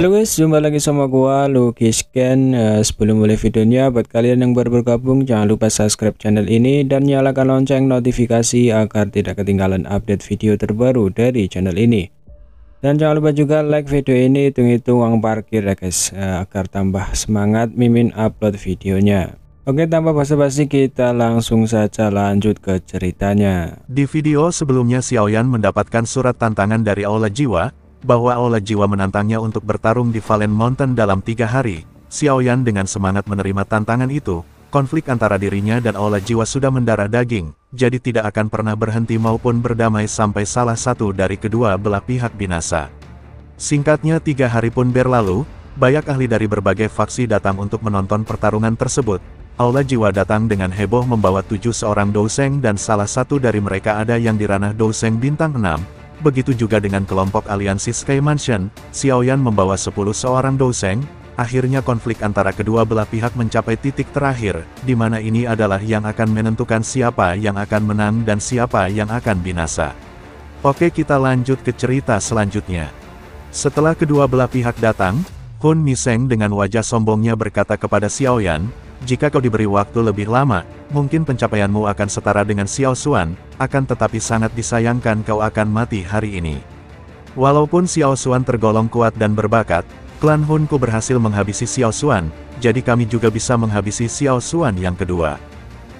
Halo guys, jumpa lagi sama gua Lucky Scan. Sebelum mulai videonya, buat kalian yang baru bergabung jangan lupa subscribe channel ini dan nyalakan lonceng notifikasi agar tidak ketinggalan update video terbaru dari channel ini. Dan jangan lupa juga like video ini, hitung-hitung uang parkir ya guys, agar tambah semangat Mimin upload videonya. Oke, tanpa basa-basi kita langsung saja lanjut ke ceritanya. Di video sebelumnya Xiaoyan mendapatkan surat tantangan dari Aula Jiwa, bahwa Aula Jiwa menantangnya untuk bertarung di Valen Mountain dalam 3 hari. Xiaoyan dengan semangat menerima tantangan itu. Konflik antara dirinya dan Aula Jiwa sudah mendarah daging, jadi tidak akan pernah berhenti maupun berdamai sampai salah satu dari kedua belah pihak binasa. Singkatnya 3 hari pun berlalu, banyak ahli dari berbagai faksi datang untuk menonton pertarungan tersebut. Aula Jiwa datang dengan heboh membawa 7 seorang douseng dan salah satu dari mereka ada yang di ranah douseng bintang 6. Begitu juga dengan kelompok aliansi Sky Mansion, Xiaoyan membawa 10 seorang douseng. Akhirnya konflik antara kedua belah pihak mencapai titik terakhir, di mana ini adalah yang akan menentukan siapa yang akan menang dan siapa yang akan binasa. Oke, kita lanjut ke cerita selanjutnya. Setelah kedua belah pihak datang, Hun Miseng dengan wajah sombongnya berkata kepada Xiaoyan, "Jika kau diberi waktu lebih lama, mungkin pencapaianmu akan setara dengan Xiao Xuan, akan tetapi sangat disayangkan kau akan mati hari ini." Walaupun Xiao Xuan tergolong kuat dan berbakat, klan Hunku berhasil menghabisi Xiao Xuan, jadi kami juga bisa menghabisi Xiao Xuan yang kedua.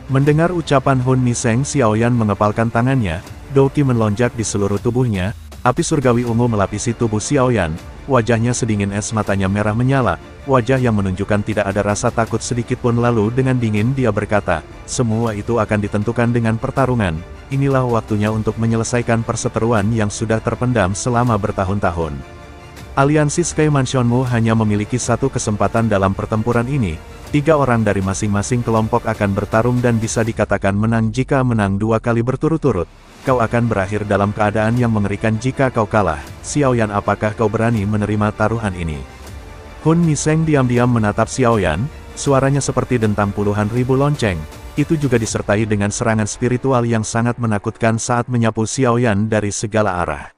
Mendengar ucapan Hun Miseng, Xiaoyan mengepalkan tangannya, Doqi melonjak di seluruh tubuhnya, api surgawi ungu melapisi tubuh Xiaoyan, wajahnya sedingin es, matanya merah menyala, wajah yang menunjukkan tidak ada rasa takut sedikit pun. Lalu dengan dingin dia berkata, "Semua itu akan ditentukan dengan pertarungan, inilah waktunya untuk menyelesaikan perseteruan yang sudah terpendam selama bertahun-tahun. Aliansi Sky Mansionmu hanya memiliki satu kesempatan dalam pertempuran ini, 3 orang dari masing-masing kelompok akan bertarung dan bisa dikatakan menang jika menang 2 kali berturut-turut. Kau akan berakhir dalam keadaan yang mengerikan jika kau kalah. Xiaoyan, apakah kau berani menerima taruhan ini?" Hun Miseng diam-diam menatap Xiaoyan, suaranya seperti dentang puluhan ribu lonceng. Itu juga disertai dengan serangan spiritual yang sangat menakutkan saat menyapu Xiaoyan dari segala arah.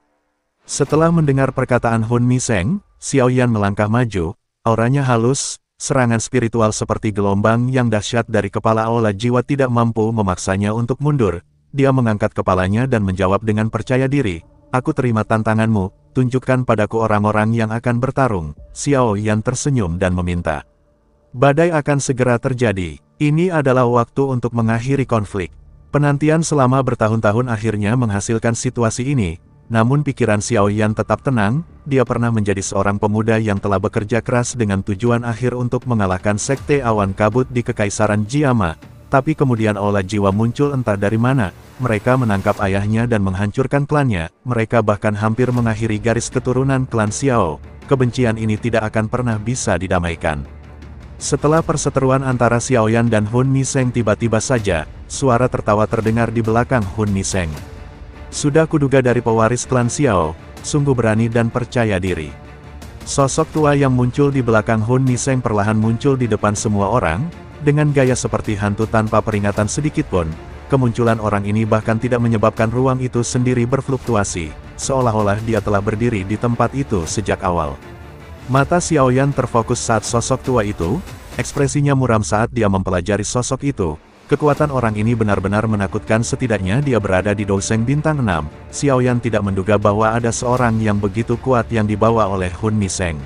Setelah mendengar perkataan Hun Miseng, Xiaoyan melangkah maju, auranya halus, serangan spiritual seperti gelombang yang dahsyat dari kepala Aula Jiwa tidak mampu memaksanya untuk mundur. Dia mengangkat kepalanya dan menjawab dengan percaya diri, "Aku terima tantanganmu, tunjukkan padaku orang-orang yang akan bertarung." Xiaoyan tersenyum dan meminta. Badai akan segera terjadi. Ini adalah waktu untuk mengakhiri konflik. Penantian selama bertahun-tahun akhirnya menghasilkan situasi ini. Namun pikiran Xiaoyan tetap tenang, dia pernah menjadi seorang pemuda yang telah bekerja keras dengan tujuan akhir untuk mengalahkan Sekte Awan Kabut di Kekaisaran Jiama. Tapi kemudian Aula Jiwa muncul entah dari mana, mereka menangkap ayahnya dan menghancurkan klannya, mereka bahkan hampir mengakhiri garis keturunan klan Xiao. Kebencian ini tidak akan pernah bisa didamaikan. Setelah perseteruan antara Xiaoyan dan Hun Miseng, tiba-tiba saja, suara tertawa terdengar di belakang Hun Miseng. "Sudah kuduga dari pewaris klan Xiao, sungguh berani dan percaya diri." Sosok tua yang muncul di belakang Hun Miseng perlahan muncul di depan semua orang, dengan gaya seperti hantu tanpa peringatan sedikit pun. Kemunculan orang ini bahkan tidak menyebabkan ruang itu sendiri berfluktuasi, seolah-olah dia telah berdiri di tempat itu sejak awal. Mata Xiaoyan terfokus saat sosok tua itu, ekspresinya muram saat dia mempelajari sosok itu. Kekuatan orang ini benar-benar menakutkan, setidaknya dia berada di douseng bintang 6. Xiaoyan tidak menduga bahwa ada seorang yang begitu kuat yang dibawa oleh Hun Miseng.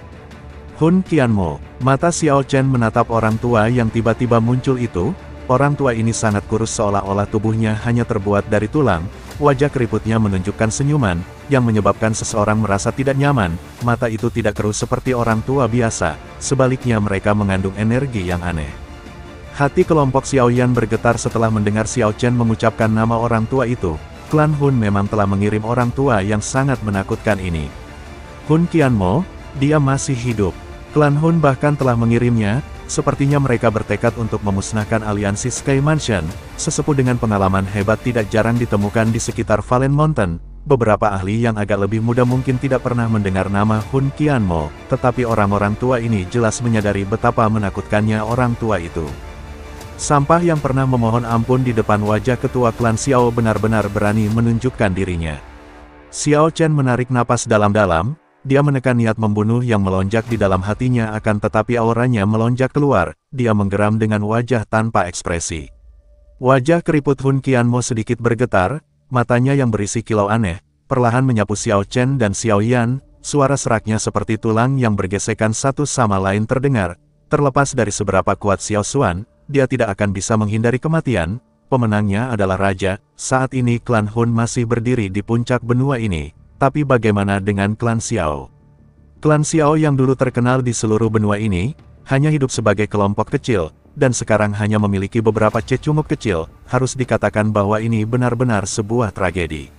"Hun Qianmo." Mata Xiao Chen menatap orang tua yang tiba-tiba muncul itu. Orang tua ini sangat kurus, seolah-olah tubuhnya hanya terbuat dari tulang. Wajah keriputnya menunjukkan senyuman, yang menyebabkan seseorang merasa tidak nyaman. Mata itu tidak keruh seperti orang tua biasa, sebaliknya mereka mengandung energi yang aneh. Hati kelompok Xiaoyan bergetar setelah mendengar Xiao Chen mengucapkan nama orang tua itu. Klan Hun memang telah mengirim orang tua yang sangat menakutkan ini. Hun Qianmo, dia masih hidup. Klan Hun bahkan telah mengirimnya. Sepertinya mereka bertekad untuk memusnahkan aliansi Sky Mansion. Sesepuh dengan pengalaman hebat tidak jarang ditemukan di sekitar Valen Mountain. Beberapa ahli yang agak lebih muda mungkin tidak pernah mendengar nama Hun Qianmo, tetapi orang-orang tua ini jelas menyadari betapa menakutkannya orang tua itu. Sampah yang pernah memohon ampun di depan wajah ketua klan Xiao benar-benar berani menunjukkan dirinya. Xiao Chen menarik napas dalam-dalam, dia menekan niat membunuh yang melonjak di dalam hatinya akan tetapi auranya melonjak keluar, dia menggeram dengan wajah tanpa ekspresi. Wajah keriput Hun Qianmo sedikit bergetar, matanya yang berisi kilau aneh, perlahan menyapu Xiao Chen dan Xiao Yan, suara seraknya seperti tulang yang bergesekan satu sama lain terdengar. Terlepas dari seberapa kuat Xiao Xuan, dia tidak akan bisa menghindari kematian. Pemenangnya adalah raja. Saat ini klan Hun masih berdiri di puncak benua ini. Tapi bagaimana dengan klan Xiao? Klan Xiao yang dulu terkenal di seluruh benua ini, hanya hidup sebagai kelompok kecil, dan sekarang hanya memiliki beberapa cecunguk kecil. Harus dikatakan bahwa ini benar-benar sebuah tragedi.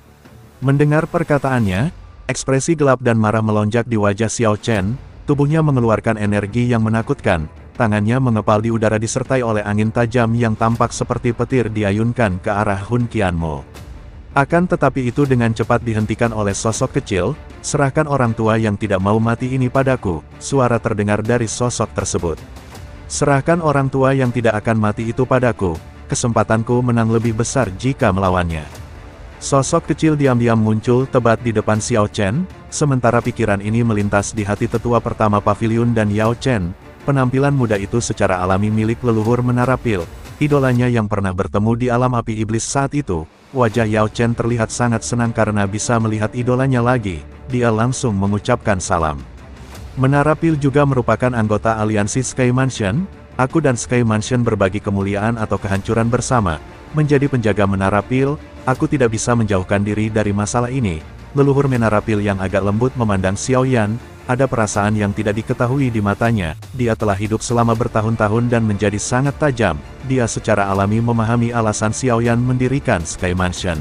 Mendengar perkataannya, ekspresi gelap dan marah melonjak di wajah Xiao Chen. Tubuhnya mengeluarkan energi yang menakutkan, tangannya mengepal di udara disertai oleh angin tajam yang tampak seperti petir diayunkan ke arah Hun Qianmo. Akan tetapi itu dengan cepat dihentikan oleh sosok kecil. Serahkan orang tua yang tidak mau mati ini padaku, suara terdengar dari sosok tersebut. Serahkan orang tua yang tidak akan mati itu padaku, kesempatanku menang lebih besar jika melawannya. Sosok kecil diam-diam muncul tepat di depan Xiao Chen, sementara pikiran ini melintas di hati tetua pertama pavilion dan Yao Chen. Penampilan muda itu secara alami milik leluhur Menara Pil, idolanya yang pernah bertemu di alam api iblis saat itu. Wajah Yao Chen terlihat sangat senang karena bisa melihat idolanya lagi. Dia langsung mengucapkan salam. Menara Pil juga merupakan anggota aliansi Sky Mansion. Aku dan Sky Mansion berbagi kemuliaan atau kehancuran bersama. Menjadi penjaga Menara Pil, aku tidak bisa menjauhkan diri dari masalah ini. Leluhur Menara Pil yang agak lembut memandang Xiao Yan. Ada perasaan yang tidak diketahui di matanya. Dia telah hidup selama bertahun-tahun dan menjadi sangat tajam. Dia secara alami memahami alasan Xiao Yan mendirikan Sky Mansion.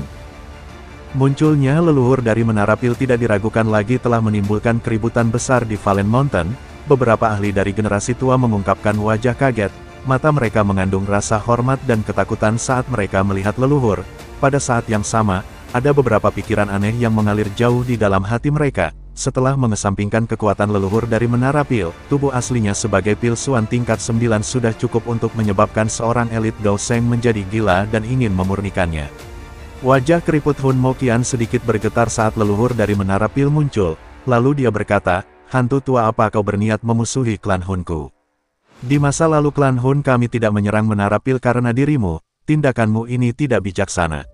Munculnya leluhur dari Menara Pil tidak diragukan lagi telah menimbulkan keributan besar di Valen Mountain. Beberapa ahli dari generasi tua mengungkapkan wajah kaget. Mata mereka mengandung rasa hormat dan ketakutan saat mereka melihat leluhur. Pada saat yang sama, ada beberapa pikiran aneh yang mengalir jauh di dalam hati mereka. Setelah mengesampingkan kekuatan leluhur dari Menara Pil, tubuh aslinya sebagai Pilsuan tingkat 9 sudah cukup untuk menyebabkan seorang elit Gaoseng menjadi gila dan ingin memurnikannya. Wajah keriput Hun Mo Qian sedikit bergetar saat leluhur dari Menara Pil muncul. Lalu dia berkata, "Hantu tua, apa kau berniat memusuhi klan Hunku? Di masa lalu klan Hun kami tidak menyerang Menara Pil karena dirimu. Tindakanmu ini tidak bijaksana."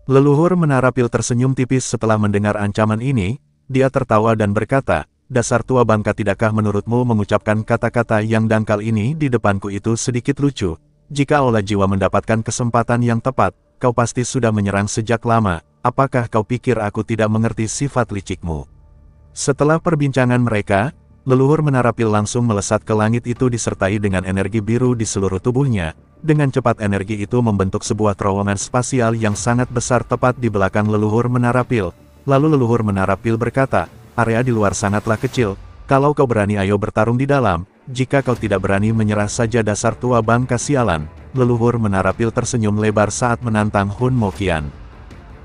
Leluhur Menara Pil tersenyum tipis setelah mendengar ancaman ini. Dia tertawa dan berkata, "Dasar tua bangka, tidakkah menurutmu mengucapkan kata-kata yang dangkal ini di depanku itu sedikit lucu? Jika Aula Jiwa mendapatkan kesempatan yang tepat, kau pasti sudah menyerang sejak lama. Apakah kau pikir aku tidak mengerti sifat licikmu?" Setelah perbincangan mereka, leluhur Menara Pil langsung melesat ke langit itu disertai dengan energi biru di seluruh tubuhnya. Dengan cepat energi itu membentuk sebuah terowongan spasial yang sangat besar tepat di belakang leluhur Menara Pil. Lalu leluhur Menara Pil berkata, "Area di luar sangatlah kecil. Kalau kau berani ayo bertarung di dalam. Jika kau tidak berani menyerah saja, dasar tua bangka sialan." Leluhur Menara Pil tersenyum lebar saat menantang Hun Mo Qian.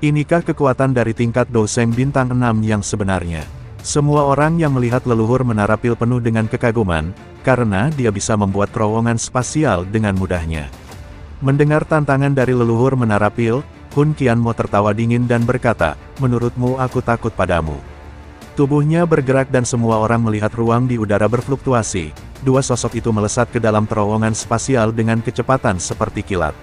Inikah kekuatan dari tingkat Gaoseng bintang 6 yang sebenarnya? Semua orang yang melihat leluhur Menara Pil penuh dengan kekaguman, karena dia bisa membuat terowongan spasial dengan mudahnya. Mendengar tantangan dari leluhur Menara Pil, Hun Qianmo tertawa dingin dan berkata, "Menurutmu aku takut padamu?" Tubuhnya bergerak dan semua orang melihat ruang di udara berfluktuasi. Dua sosok itu melesat ke dalam terowongan spasial dengan kecepatan seperti kilat.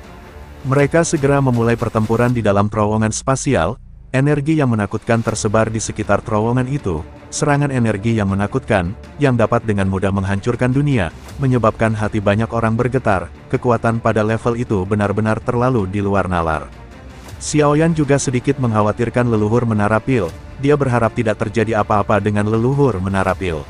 Mereka segera memulai pertempuran di dalam terowongan spasial. Energi yang menakutkan tersebar di sekitar terowongan itu. Serangan energi yang menakutkan, yang dapat dengan mudah menghancurkan dunia, menyebabkan hati banyak orang bergetar. Kekuatan pada level itu benar-benar terlalu di luar nalar. Xiao Yan juga sedikit mengkhawatirkan leluhur Menara Pil. Dia berharap tidak terjadi apa-apa dengan leluhur Menara Pil.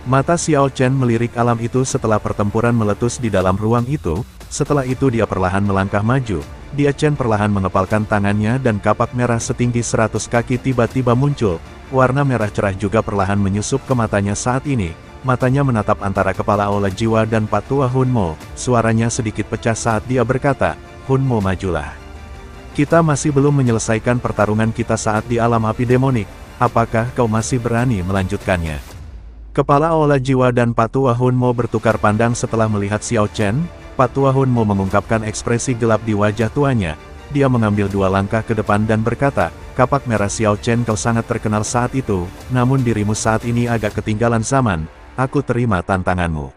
Mata Xiao Chen melirik alam itu setelah pertempuran meletus di dalam ruang itu. Setelah itu dia perlahan melangkah maju. Dia Chen perlahan mengepalkan tangannya dan kapak merah setinggi 100 kaki tiba-tiba muncul. Warna merah cerah juga perlahan menyusup ke matanya saat ini. Matanya menatap antara kepala Aula Jiwa dan Patua Hun Mo. Suaranya sedikit pecah saat dia berkata, "Hun Mo, majulah. Kita masih belum menyelesaikan pertarungan kita saat di alam api demonik. Apakah kau masih berani melanjutkannya?" Kepala Aula Jiwa dan Patua Hun Mo bertukar pandang setelah melihat Xiao Chen. Patua Hun Mo mengungkapkan ekspresi gelap di wajah tuanya. dia mengambil 2 langkah ke depan dan berkata, "Kapak merah Xiao Chen, kau sangat terkenal saat itu, namun dirimu saat ini agak ketinggalan zaman, aku terima tantanganmu.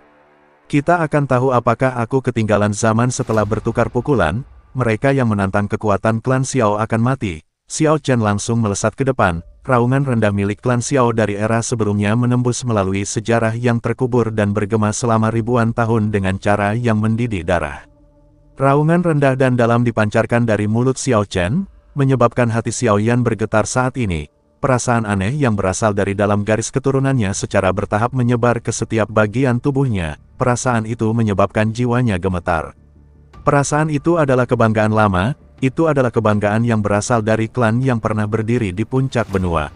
Kita akan tahu apakah aku ketinggalan zaman setelah bertukar pukulan, mereka yang menantang kekuatan klan Xiao akan mati." Xiao Chen langsung melesat ke depan, raungan rendah milik klan Xiao dari era sebelumnya menembus melalui sejarah yang terkubur dan bergema selama ribuan tahun dengan cara yang mendidih darah. Raungan rendah dan dalam dipancarkan dari mulut Xiao Chen, menyebabkan hati Xiao Yan bergetar saat ini. Perasaan aneh yang berasal dari dalam garis keturunannya secara bertahap menyebar ke setiap bagian tubuhnya. Perasaan itu menyebabkan jiwanya gemetar. Perasaan itu adalah kebanggaan lama, itu adalah kebanggaan yang berasal dari klan yang pernah berdiri di puncak benua.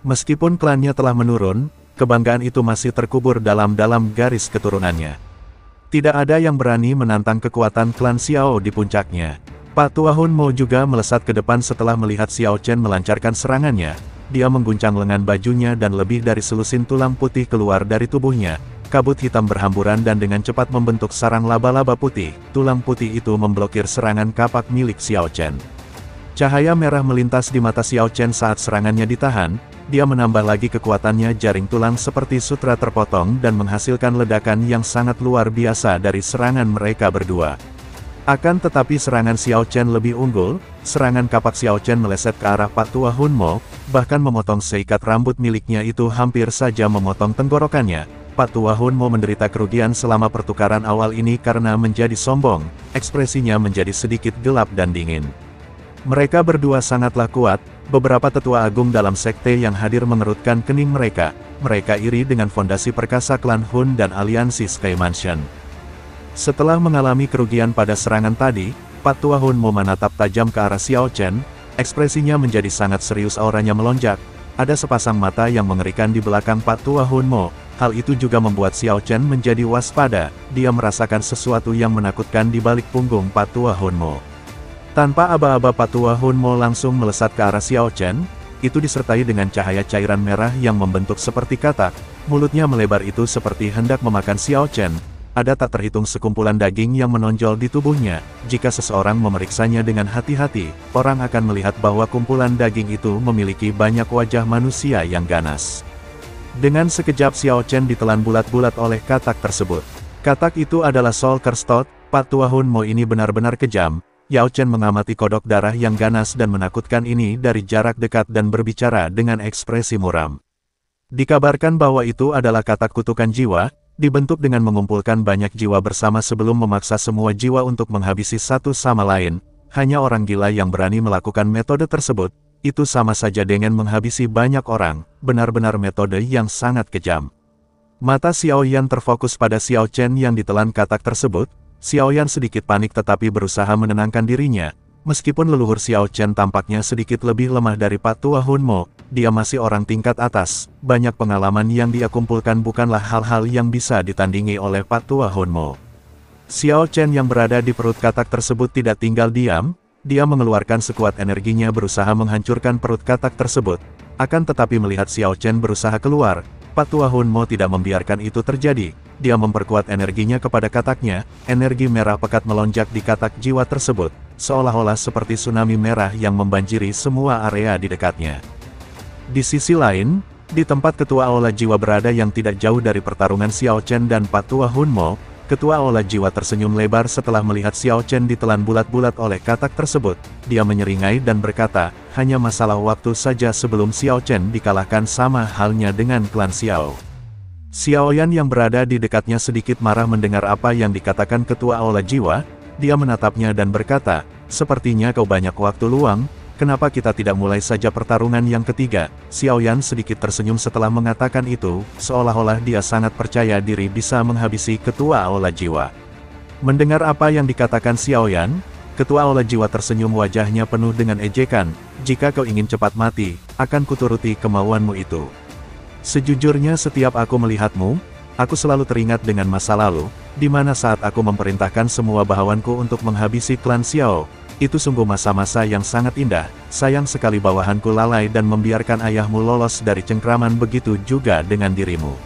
Meskipun klannya telah menurun, kebanggaan itu masih terkubur dalam garis keturunannya. Tidak ada yang berani menantang kekuatan klan Xiao di puncaknya. Pak Tua Hun Mo juga melesat ke depan setelah melihat Xiao Chen melancarkan serangannya. Dia mengguncang lengan bajunya dan lebih dari selusin tulang putih keluar dari tubuhnya. Kabut hitam berhamburan dan dengan cepat membentuk sarang laba-laba putih. Tulang putih itu memblokir serangan kapak milik Xiao Chen. Cahaya merah melintas di mata Xiao Chen saat serangannya ditahan. Dia menambah lagi kekuatannya, jaring tulang seperti sutra terpotong dan menghasilkan ledakan yang sangat luar biasa dari serangan mereka berdua. Akan tetapi serangan Xiao Chen lebih unggul, serangan kapak Xiao Chen meleset ke arah Pak Tua Hun Mo, bahkan memotong seikat rambut miliknya itu hampir saja memotong tenggorokannya. Pak Tua Hun Mo menderita kerugian selama pertukaran awal ini karena menjadi sombong, ekspresinya menjadi sedikit gelap dan dingin. Mereka berdua sangatlah kuat. Beberapa tetua agung dalam sekte yang hadir mengerutkan kening mereka. Mereka iri dengan fondasi perkasa klan Hun dan aliansi Sky Mansion. Setelah mengalami kerugian pada serangan tadi, Pak Tua Hun Mo menatap tajam ke arah Xiao Chen. Ekspresinya menjadi sangat serius, auranya melonjak. Ada sepasang mata yang mengerikan di belakang Pak Tua Hun Mo. Hal itu juga membuat Xiao Chen menjadi waspada. Dia merasakan sesuatu yang menakutkan di balik punggung Pak Tua Hun Mo. Tanpa aba-aba Pak Tua Hun Mo langsung melesat ke arah Xiao Chen, itu disertai dengan cahaya cairan merah yang membentuk seperti katak, mulutnya melebar itu seperti hendak memakan Xiao Chen. Ada tak terhitung sekumpulan daging yang menonjol di tubuhnya. Jika seseorang memeriksanya dengan hati-hati, orang akan melihat bahwa kumpulan daging itu memiliki banyak wajah manusia yang ganas. Dengan sekejap Xiao Chen ditelan bulat-bulat oleh katak tersebut. Katak itu adalah Soul Curse Stone. Pak Tua Hun Mo ini benar-benar kejam. Yao Chen mengamati kodok darah yang ganas dan menakutkan ini dari jarak dekat dan berbicara dengan ekspresi muram. Dikabarkan bahwa itu adalah katak kutukan jiwa, dibentuk dengan mengumpulkan banyak jiwa bersama sebelum memaksa semua jiwa untuk menghabisi satu sama lain. Hanya orang gila yang berani melakukan metode tersebut. Itu sama saja dengan menghabisi banyak orang, benar-benar metode yang sangat kejam. Mata Xiao Yan terfokus pada Xiao Chen yang ditelan katak tersebut. Xiao Yan sedikit panik tetapi berusaha menenangkan dirinya. Meskipun leluhur Xiao Chen tampaknya sedikit lebih lemah dari Pak Tua Hun Mo, dia masih orang tingkat atas. Banyak pengalaman yang dia kumpulkan bukanlah hal-hal yang bisa ditandingi oleh Pak Tua Hun Mo. Xiao Chen yang berada di perut katak tersebut tidak tinggal diam. Dia mengeluarkan sekuat energinya berusaha menghancurkan perut katak tersebut. Akan tetapi melihat Xiao Chen berusaha keluar, Pak Tua Hun Mo tidak membiarkan itu terjadi. Dia memperkuat energinya kepada kataknya. Energi merah pekat melonjak di katak jiwa tersebut, seolah-olah seperti tsunami merah yang membanjiri semua area di dekatnya. Di sisi lain, di tempat Ketua Aula Jiwa berada yang tidak jauh dari pertarungan Xiao Chen dan Pak Tua Hun Mo, Ketua Aula Jiwa tersenyum lebar setelah melihat Xiao Chen ditelan bulat-bulat oleh katak tersebut. Dia menyeringai dan berkata, hanya masalah waktu saja sebelum Xiao Chen dikalahkan sama halnya dengan klan Xiao. Xiao Yan yang berada di dekatnya sedikit marah mendengar apa yang dikatakan Ketua Aula Jiwa. Dia menatapnya dan berkata, sepertinya kau banyak waktu luang, kenapa kita tidak mulai saja pertarungan yang ketiga? Xiao Yan sedikit tersenyum setelah mengatakan itu, seolah-olah dia sangat percaya diri bisa menghabisi Ketua Aula Jiwa. Mendengar apa yang dikatakan Xiao Yan, Ketua Aula Jiwa tersenyum, wajahnya penuh dengan ejekan. Jika kau ingin cepat mati, akan kuturuti kemauanmu itu. Sejujurnya setiap aku melihatmu, aku selalu teringat dengan masa lalu, di mana saat aku memerintahkan semua bawahanku untuk menghabisi klan Xiao. Itu sungguh masa-masa yang sangat indah. Sayang sekali bawahanku lalai dan membiarkan ayahmu lolos dari cengkraman, begitu juga dengan dirimu.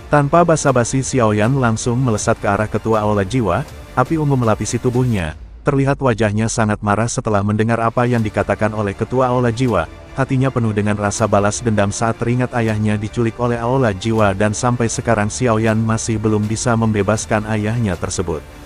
Tanpa basa-basi Xiao Yan langsung melesat ke arah Ketua Aula Jiwa. Api ungu melapisi tubuhnya. Terlihat wajahnya sangat marah setelah mendengar apa yang dikatakan oleh ketua Aula Jiwa. Hatinya penuh dengan rasa balas dendam saat teringat ayahnya diculik oleh Aula Jiwa dan sampai sekarang Xiaoyan masih belum bisa membebaskan ayahnya tersebut.